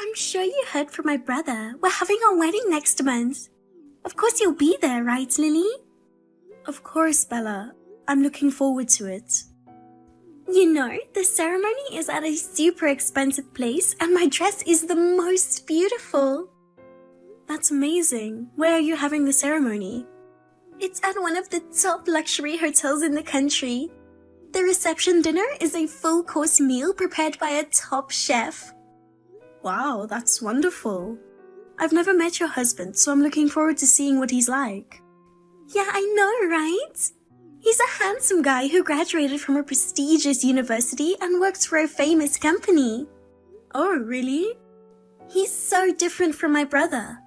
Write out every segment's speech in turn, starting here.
I'm sure you heard from my brother. We're having our wedding next month. Of course you'll be there, right, Lily? Of course, Bella. I'm looking forward to it. You know, the ceremony is at a super expensive place and my dress is the most beautiful. That's amazing. Where are you having the ceremony? It's at one of the top luxury hotels in the country. The reception dinner is a full-course meal prepared by a top chef. Wow, that's wonderful. I've never met your husband, so I'm looking forward to seeing what he's like. Yeah, I know, right? He's a handsome guy who graduated from a prestigious university and works for a famous company. Oh, really? He's so different from my brother.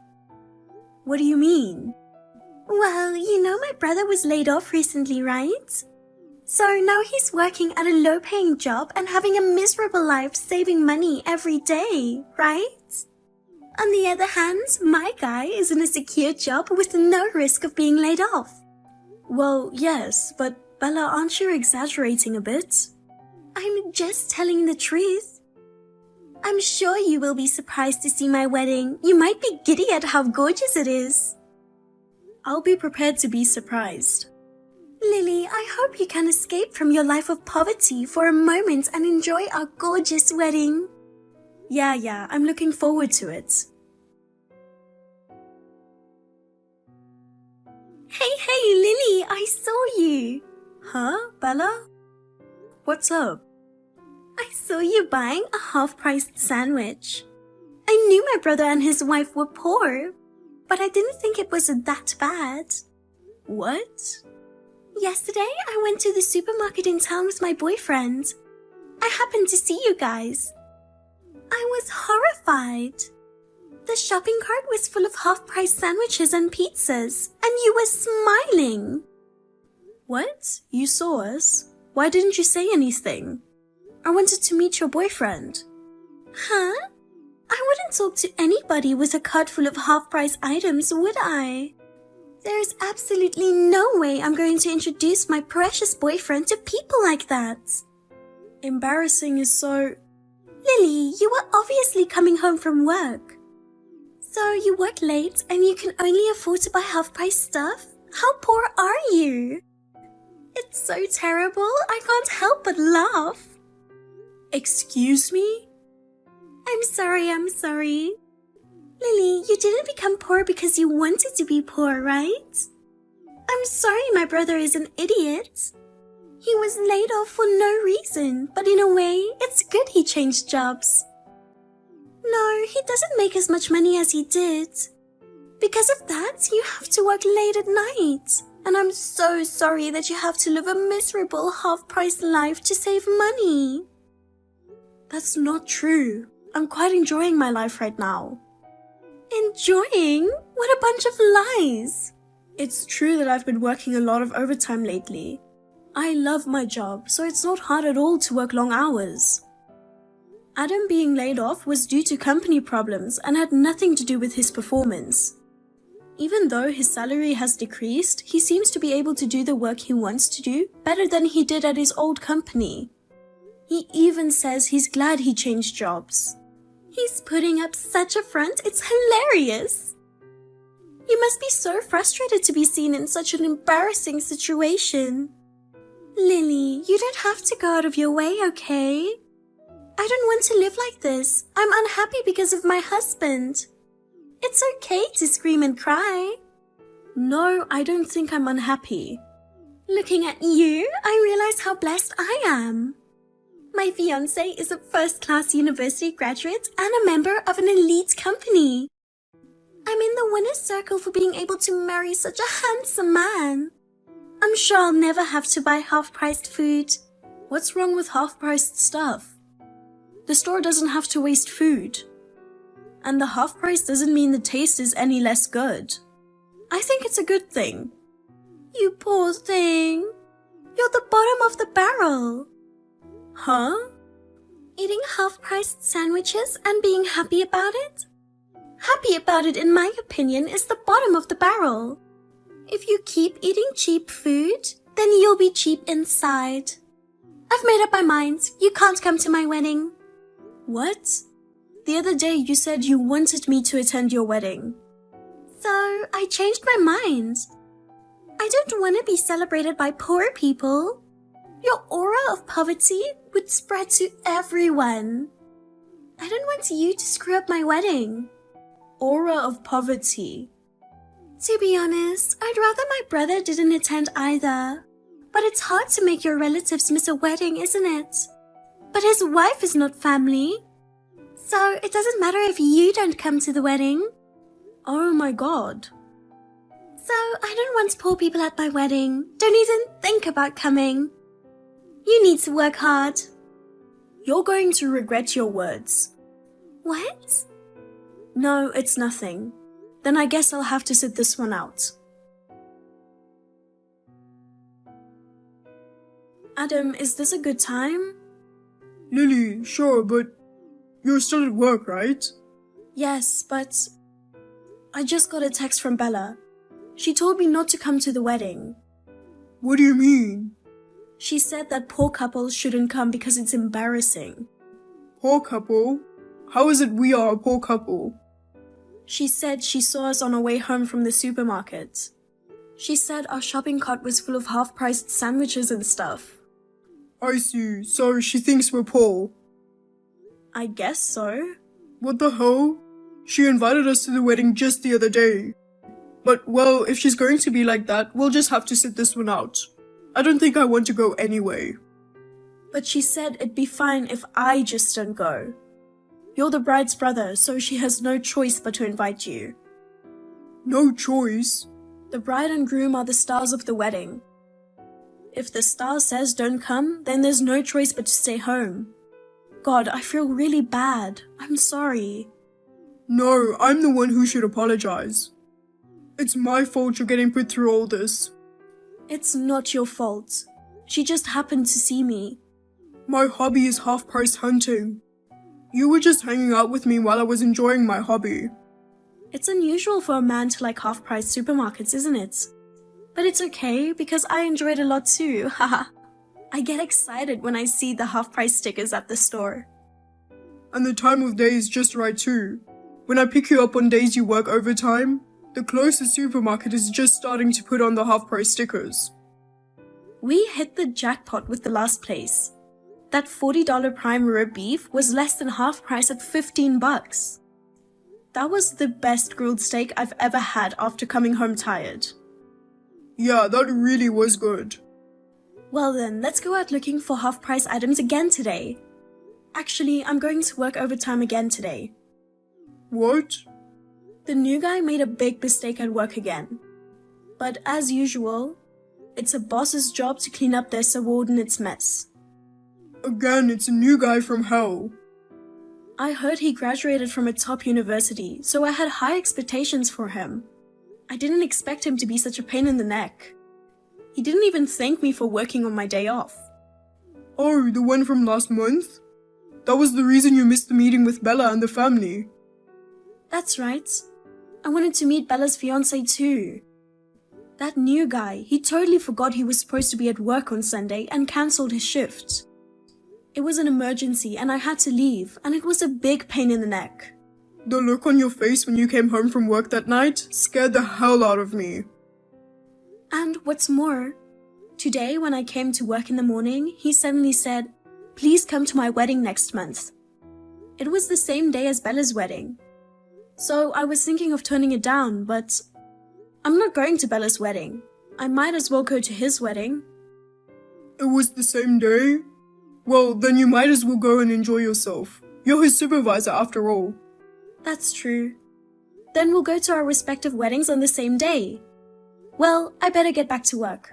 What do you mean? Well, you know my brother was laid off recently, right? So now he's working at a low-paying job and having a miserable life saving money every day, right? On the other hand, my guy is in a secure job with no risk of being laid off. Well, yes, but Bella, aren't you exaggerating a bit? I'm just telling the truth. I'm sure you will be surprised to see my wedding. You might be giddy at how gorgeous it is. I'll be prepared to be surprised. Lily, I hope you can escape from your life of poverty for a moment and enjoy our gorgeous wedding. Yeah, I'm looking forward to it. Hey, Lily, I saw you. Huh, Bella? What's up? I saw you buying a half-priced sandwich. I knew my brother and his wife were poor, but I didn't think it was that bad. What? Yesterday, I went to the supermarket in town with my boyfriend. I happened to see you guys. I was horrified. The shopping cart was full of half-price sandwiches and pizzas, and you were smiling. What? You saw us? Why didn't you say anything? I wanted to meet your boyfriend. Huh? I wouldn't talk to anybody with a cart full of half-price items, would I? There's absolutely no way I'm going to introduce my precious boyfriend to people like that. Embarrassing is so... Lily, you were obviously coming home from work. So you work late and you can only afford to buy half-price stuff? How poor are you? It's so terrible, I can't help but laugh. Excuse me? I'm sorry. Lily, you didn't become poor because you wanted to be poor, right? I'm sorry my brother is an idiot. He was laid off for no reason, but in a way, it's good he changed jobs. No, he doesn't make as much money as he did. Because of that, you have to work late at night. And I'm so sorry that you have to live a miserable half-price life to save money. That's not true. I'm quite enjoying my life right now. Enjoying? What a bunch of lies. It's true that I've been working a lot of overtime lately. I love my job, so it's not hard at all to work long hours. Adam being laid off was due to company problems and had nothing to do with his performance. Even though his salary has decreased, he seems to be able to do the work he wants to do better than he did at his old company. He even says he's glad he changed jobs. He's putting up such a front, it's hilarious. You must be so frustrated to be seen in such an embarrassing situation. Lily, you don't have to go out of your way, okay? I don't want to live like this. I'm unhappy because of my husband. It's okay to scream and cry. No, I don't think I'm unhappy. Looking at you, I realize how blessed I am. My fiancé is a first-class university graduate and a member of an elite company. I'm in the winner's circle for being able to marry such a handsome man. I'm sure I'll never have to buy half-priced food. What's wrong with half-priced stuff? The store doesn't have to waste food. And the half price doesn't mean the taste is any less good. I think it's a good thing. You poor thing. You're the bottom of the barrel. Huh? Eating half-priced sandwiches and being happy about it? Happy about it, in my opinion, is the bottom of the barrel. If you keep eating cheap food, then you'll be cheap inside. I've made up my mind. You can't come to my wedding. What? The other day you said you wanted me to attend your wedding. So I changed my mind. I don't want to be celebrated by poor people. Your aura of poverty would spread to everyone. I don't want you to screw up my wedding. Aura of poverty. To be honest, I'd rather my brother didn't attend either. But it's hard to make your relatives miss a wedding, isn't it? But his wife is not family. So it doesn't matter if you don't come to the wedding. Oh my god. So I don't want poor people at my wedding. Don't even think about coming. You need to work hard. You're going to regret your words. What? No, it's nothing. Then I guess I'll have to sit this one out. Adam, is this a good time? Lily, sure, but you're still at work, right? Yes, but I just got a text from Bella. She told me not to come to the wedding. What do you mean? She said that poor couples shouldn't come because it's embarrassing. Poor couple? How is it we are a poor couple? She said she saw us on our way home from the supermarket. She said our shopping cart was full of half-priced sandwiches and stuff. I see, so she thinks we're poor. I guess so. What the hell? She invited us to the wedding just the other day. But, well, if she's going to be like that, we'll just have to sit this one out. I don't think I want to go anyway. But she said it'd be fine if I just don't go. You're the bride's brother, so she has no choice but to invite you. No choice? The bride and groom are the stars of the wedding. If the star says don't come, then there's no choice but to stay home. God, I feel really bad. I'm sorry. No, I'm the one who should apologize. It's my fault you're getting put through all this. It's not your fault. She just happened to see me. My hobby is half-price hunting. You were just hanging out with me while I was enjoying my hobby. It's unusual for a man to like half-price supermarkets, isn't it? But it's okay, because I enjoyed a lot too, haha. I get excited when I see the half-price stickers at the store. And the time of day is just right too. When I pick you up on days you work overtime, the closest supermarket is just starting to put on the half-price stickers. We hit the jackpot with the last place. That $40 prime rib beef was less than half price at $15. That was the best grilled steak I've ever had after coming home tired. Yeah, that really was good. Well then, let's go out looking for half-price items again today. Actually, I'm going to work overtime again today. What? The new guy made a big mistake at work again. But as usual, it's a boss's job to clean up their subordinate's mess. Again, it's a new guy from hell. I heard he graduated from a top university, so I had high expectations for him. I didn't expect him to be such a pain in the neck. He didn't even thank me for working on my day off. Oh, the one from last month? That was the reason you missed the meeting with Bella and the family. That's right. I wanted to meet Bella's fiancé too. That new guy, he totally forgot he was supposed to be at work on Sunday and cancelled his shift. It was an emergency and I had to leave, and it was a big pain in the neck. The look on your face when you came home from work that night scared the hell out of me. And what's more, today when I came to work in the morning, he suddenly said, "Please come to my wedding next month." It was the same day as Bella's wedding. So I was thinking of turning it down, but I'm not going to Bella's wedding. I might as well go to his wedding. It was the same day? Well, then you might as well go and enjoy yourself. You're his supervisor after all. That's true. Then we'll go to our respective weddings on the same day. Well, I better get back to work.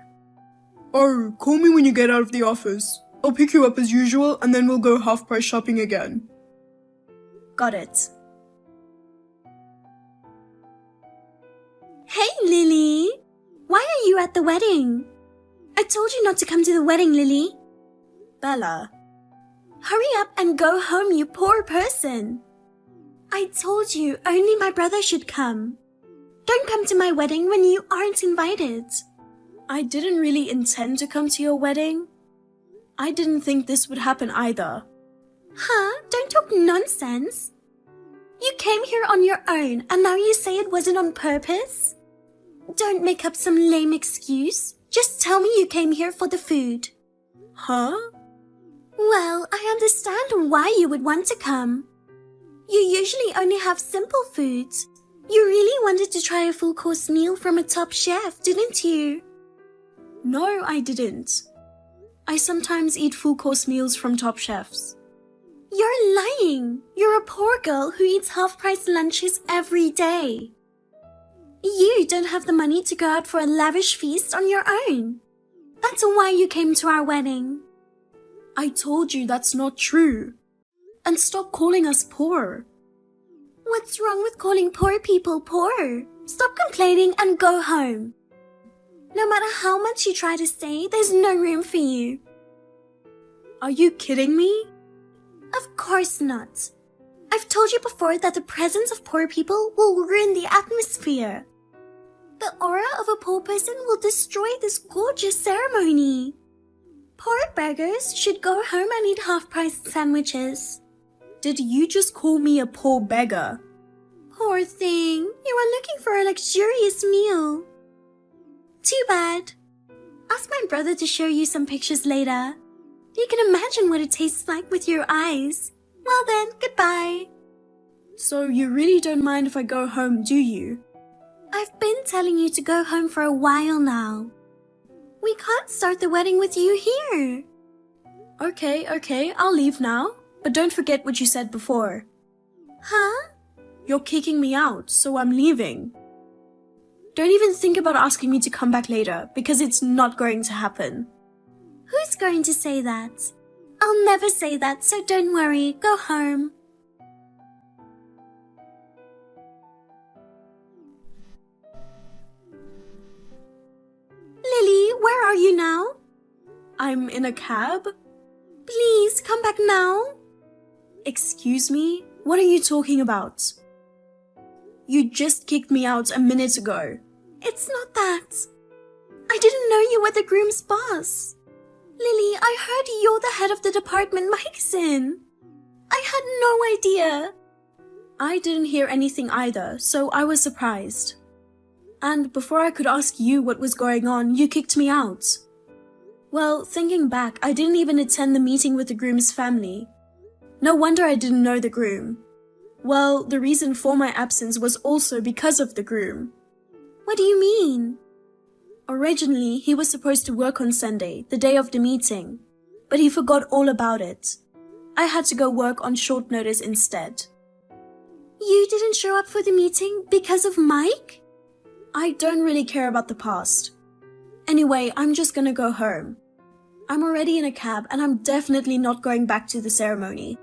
Oh, call me when you get out of the office. I'll pick you up as usual and then we'll go half-price shopping again. Got it. Hey, Lily! Why are you at the wedding? I told you not to come to the wedding, Lily. Bella. Hurry up and go home, you poor person. I told you only my brother should come. Don't come to my wedding when you aren't invited. I didn't really intend to come to your wedding. I didn't think this would happen either. Huh? Don't talk nonsense. You came here on your own and now you say it wasn't on purpose? Don't make up some lame excuse. Just tell me you came here for the food. Huh? Well, I understand why you would want to come. You usually only have simple foods. You really wanted to try a full-course meal from a top chef, didn't you? No, I didn't. I sometimes eat full-course meals from top chefs. You're lying. You're a poor girl who eats half-price lunches every day. You don't have the money to go out for a lavish feast on your own. That's why you came to our wedding. I told you that's not true. And stop calling us poor. What's wrong with calling poor people poor? Stop complaining and go home. No matter how much you try to stay, there's no room for you. Are you kidding me? Of course not. I've told you before that the presence of poor people will ruin the atmosphere. The aura of a poor person will destroy this gorgeous ceremony. Poor beggars should go home and eat half-priced sandwiches. Did you just call me a poor beggar? Poor thing, you were looking for a luxurious meal. Too bad. Ask my brother to show you some pictures later. You can imagine what it tastes like with your eyes. Well then, goodbye. So you really don't mind if I go home, do you? I've been telling you to go home for a while now. We can't start the wedding with you here. Okay, I'll leave now. But don't forget what you said before. Huh? You're kicking me out, so I'm leaving. Don't even think about asking me to come back later, because it's not going to happen. Who's going to say that? I'll never say that, so don't worry. Go home. Lily, where are you now? I'm in a cab? Please, come back now. Excuse me? What are you talking about? You just kicked me out a minute ago. It's not that. I didn't know you were the groom's boss. Lily, I heard you're the head of the department Mike's in. I had no idea. I didn't hear anything either, so I was surprised. And before I could ask you what was going on, you kicked me out. Well, thinking back, I didn't even attend the meeting with the groom's family. No wonder I didn't know the groom. Well, the reason for my absence was also because of the groom. What do you mean? Originally, he was supposed to work on Sunday, the day of the meeting, but he forgot all about it. I had to go work on short notice instead. You didn't show up for the meeting because of Mike? I don't really care about the past. Anyway, I'm just gonna go home. I'm already in a cab and I'm definitely not going back to the ceremony.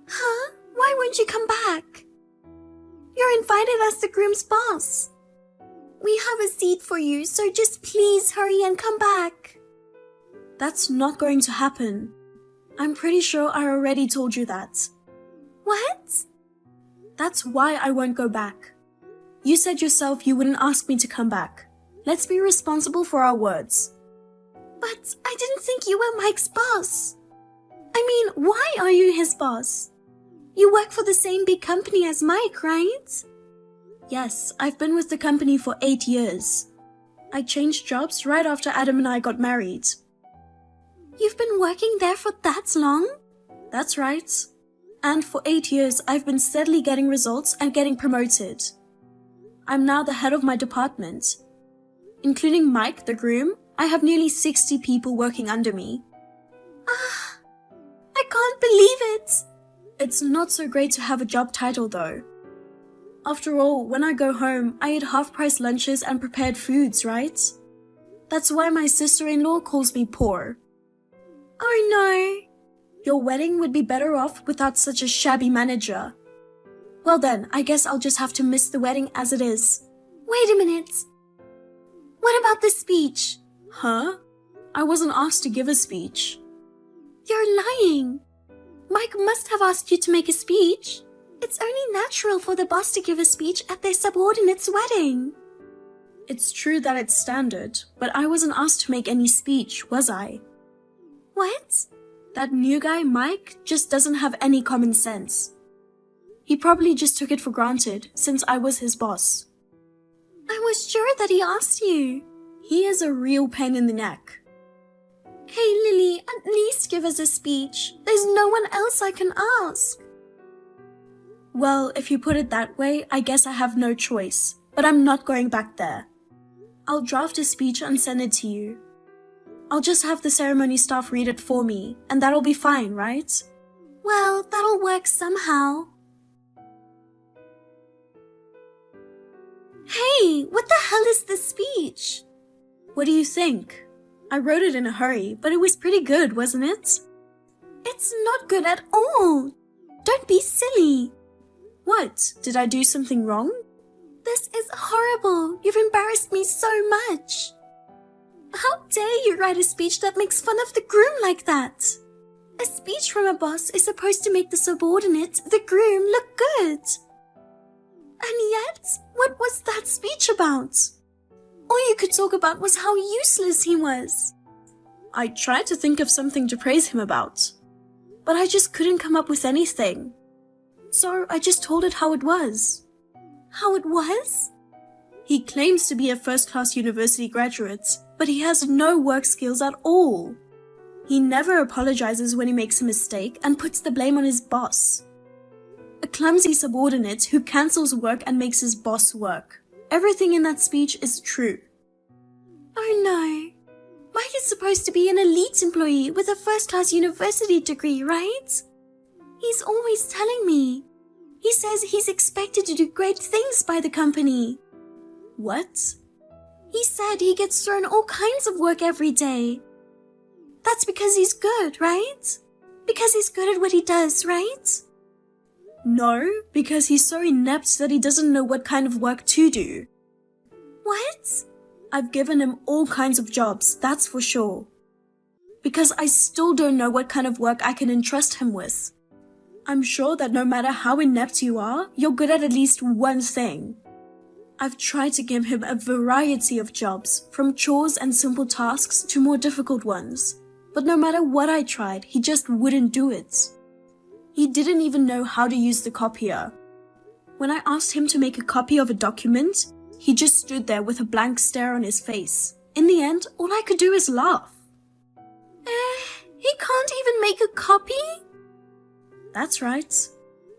Huh? Why won't you come back? You're invited as the groom's boss. We have a seat for you, so just please hurry and come back. That's not going to happen. I'm pretty sure I already told you that. What? That's why I won't go back. You said yourself you wouldn't ask me to come back. Let's be responsible for our words. But I didn't think you were Mike's boss. I mean, why are you his boss? You work for the same big company as Mike, right? Yes, I've been with the company for 8 years. I changed jobs right after Adam and I got married. You've been working there for that long? That's right. And for 8 years, I've been steadily getting results and getting promoted. I'm now the head of my department. Including Mike, the groom, I have nearly 60 people working under me. Ah, I can't believe it. It's not so great to have a job title though. After all, when I go home, I eat half-price lunches and prepared foods, right? That's why my sister-in-law calls me poor. Oh no. Your wedding would be better off without such a shabby manager. Well then, I guess I'll just have to miss the wedding as it is. Wait a minute. What about the speech? Huh? I wasn't asked to give a speech. You're lying. Mike must have asked you to make a speech. It's only natural for the boss to give a speech at their subordinate's wedding. It's true that it's standard, but I wasn't asked to make any speech, was I? What? That new guy, Mike, just doesn't have any common sense. He probably just took it for granted since I was his boss. I was sure that he asked you. He is a real pain in the neck. Hey Lily, at least give us a speech. There's no one else I can ask. Well, if you put it that way, I guess I have no choice, but I'm not going back there. I'll draft a speech and send it to you. I'll just have the ceremony staff read it for me, and that'll be fine, right? Well, that'll work somehow. Hey, what the hell is this speech? What do you think? I wrote it in a hurry, but it was pretty good, wasn't it? It's not good at all. Don't be silly. What? Did I do something wrong? This is horrible. You've embarrassed me so much. How dare you write a speech that makes fun of the groom like that? A speech from a boss is supposed to make the subordinate, the groom, look good. And yet, what was that speech about? All you could talk about was how useless he was. I tried to think of something to praise him about, but I just couldn't come up with anything. So I just told it how it was. How it was? He claims to be a first-class university graduate, but he has no work skills at all. He never apologizes when he makes a mistake and puts the blame on his boss. A clumsy subordinate who cancels work and makes his boss work. Everything in that speech is true. Oh no. Mike is supposed to be an elite employee with a first-class university degree, right? He's always telling me. He says he's expected to do great things by the company. What? He said he gets thrown all kinds of work every day. That's because he's good, right? Because he's good at what he does, right? No, because he's so inept that he doesn't know what kind of work to do. What? I've given him all kinds of jobs, that's for sure. Because I still don't know what kind of work I can entrust him with. I'm sure that no matter how inept you are, you're good at least one thing. I've tried to give him a variety of jobs, from chores and simple tasks to more difficult ones. But no matter what I tried, he just wouldn't do it. He didn't even know how to use the copier. When I asked him to make a copy of a document, he just stood there with a blank stare on his face. In the end, all I could do is laugh. He can't even make a copy? That's right.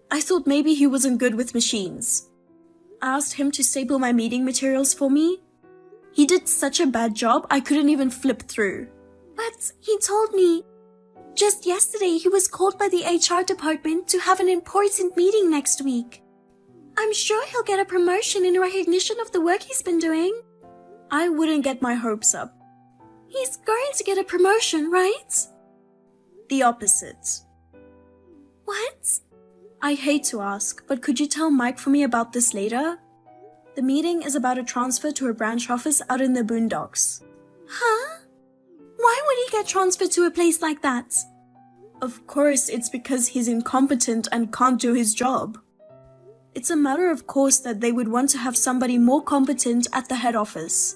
I thought maybe he wasn't good with machines. I asked him to staple my meeting materials for me. He did such a bad job, I couldn't even flip through. But he told me just yesterday he was called by the HR department to have an important meeting next week. I'm sure he'll get a promotion in recognition of the work he's been doing. I wouldn't get my hopes up. He's going to get a promotion, right? The opposite. What? I hate to ask, but could you tell Mike for me about this later? The meeting is about a transfer to a branch office out in the boondocks. Huh? Why would he get transferred to a place like that? Of course, it's because he's incompetent and can't do his job. It's a matter of course that they would want to have somebody more competent at the head office.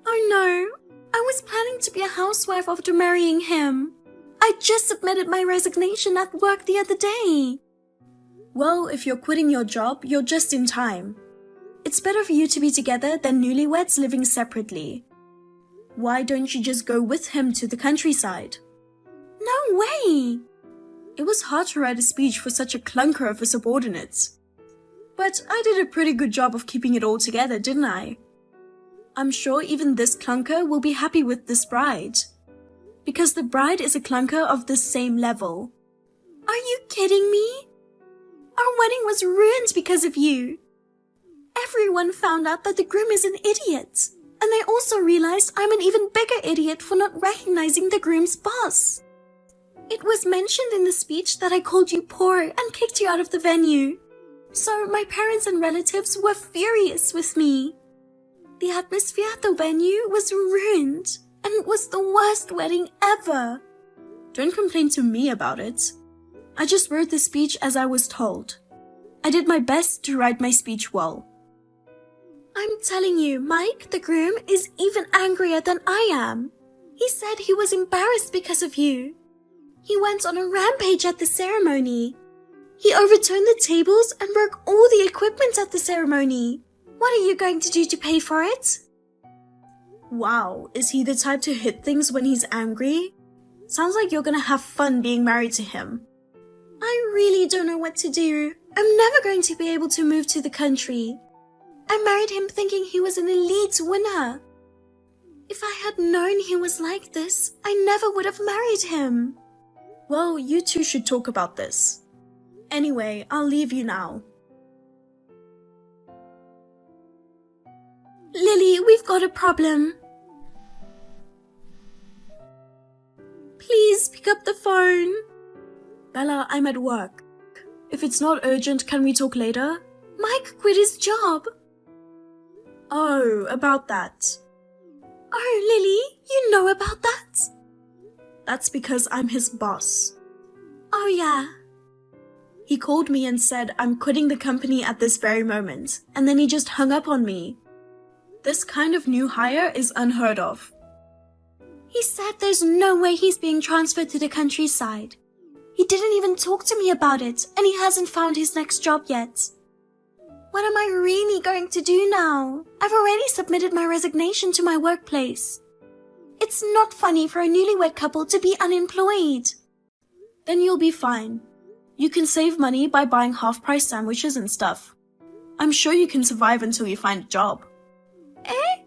Oh no, I was planning to be a housewife after marrying him. I just submitted my resignation at work the other day. Well, if you're quitting your job, you're just in time. It's better for you to be together than newlyweds living separately. Why don't you just go with him to the countryside? No way! It was hard to write a speech for such a clunker of a subordinate. But I did a pretty good job of keeping it all together, didn't I? I'm sure even this clunker will be happy with this bride. Because the bride is a clunker of the same level. Are you kidding me? Our wedding was ruined because of you. Everyone found out that the groom is an idiot. And they also realized I'm an even bigger idiot for not recognizing the groom's boss. It was mentioned in the speech that I called you poor and kicked you out of the venue. So my parents and relatives were furious with me. The atmosphere at the venue was ruined, and it was the worst wedding ever. Don't complain to me about it. I just wrote the speech as I was told. I did my best to write my speech well. I'm telling you, Mike, the groom, is even angrier than I am. He said he was embarrassed because of you. He went on a rampage at the ceremony. He overturned the tables and broke all the equipment at the ceremony. What are you going to do to pay for it? Wow, is he the type to hit things when he's angry? Sounds like you're gonna have fun being married to him. I really don't know what to do. I'm never going to be able to move to the country. I married him thinking he was an elite winner. If I had known he was like this, I never would have married him. Well, you two should talk about this. Anyway, I'll leave you now. Lily, we've got a problem. Please pick up the phone. Bella, I'm at work. If it's not urgent, can we talk later? Mike quit his job. Oh, about that. Oh, Lily, you know about that? That's because I'm his boss. Oh, yeah. He called me and said I'm quitting the company at this very moment, and then he just hung up on me. This kind of new hire is unheard of. He said there's no way he's being transferred to the countryside. He didn't even talk to me about it, and he hasn't found his next job yet. What am I really going to do now? I've already submitted my resignation to my workplace. It's not funny for a newlywed couple to be unemployed. Then you'll be fine. You can save money by buying half-price sandwiches and stuff. I'm sure you can survive until you find a job. Eh?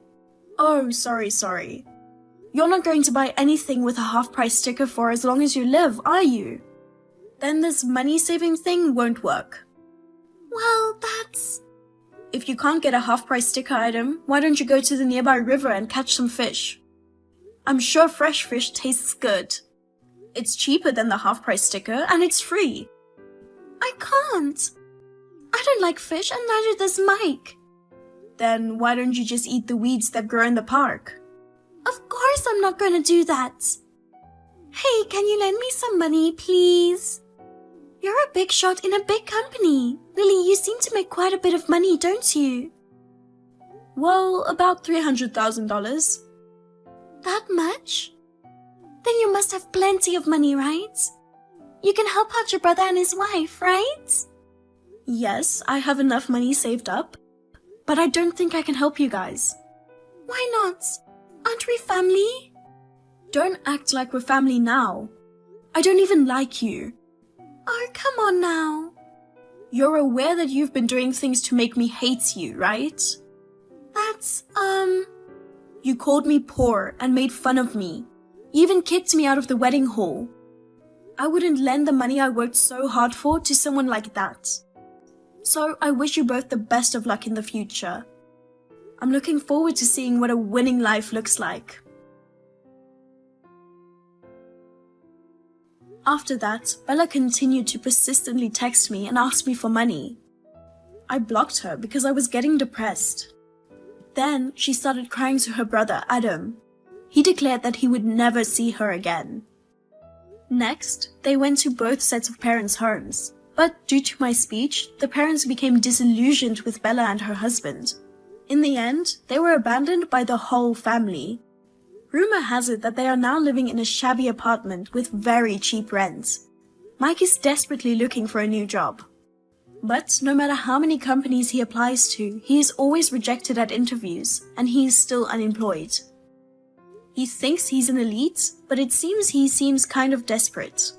Oh, sorry. You're not going to buy anything with a half-price sticker for as long as you live, are you? Then this money-saving thing won't work. Well, that's... If you can't get a half-price sticker item, why don't you go to the nearby river and catch some fish? I'm sure fresh fish tastes good. It's cheaper than the half-price sticker, and it's free. I can't. I don't like fish, and neither does Mike. Then why don't you just eat the weeds that grow in the park? Of course I'm not going to do that. Hey, can you lend me some money, please? You're a big shot in a big company. Lily, you seem to make quite a bit of money, don't you? Well, about $300,000. That much? Then you must have plenty of money, right? You can help out your brother and his wife, right? Yes, I have enough money saved up, but I don't think I can help you guys. Why not? Aren't we family? Don't act like we're family now. I don't even like you. Oh, come on now. You're aware that you've been doing things to make me hate you, right? That's, You called me poor and made fun of me. You even kicked me out of the wedding hall. I wouldn't lend the money I worked so hard for to someone like that. So I wish you both the best of luck in the future. I'm looking forward to seeing what a winning life looks like. After that, Bella continued to persistently text me and ask me for money. I blocked her because I was getting depressed. Then she started crying to her brother, Adam. He declared that he would never see her again. Next, they went to both sets of parents' homes, but due to my speech, the parents became disillusioned with Bella and her husband. In the end, they were abandoned by the whole family. Rumor has it that they are now living in a shabby apartment with very cheap rent. Mike is desperately looking for a new job. But no matter how many companies he applies to, he is always rejected at interviews, and he is still unemployed. He thinks he's an elite, but it seems he seems kind of desperate.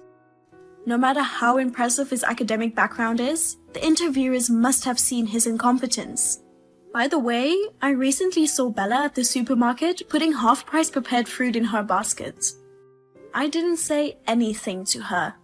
No matter how impressive his academic background is, the interviewers must have seen his incompetence. By the way, I recently saw Bella at the supermarket putting half-price prepared food in her basket. I didn't say anything to her.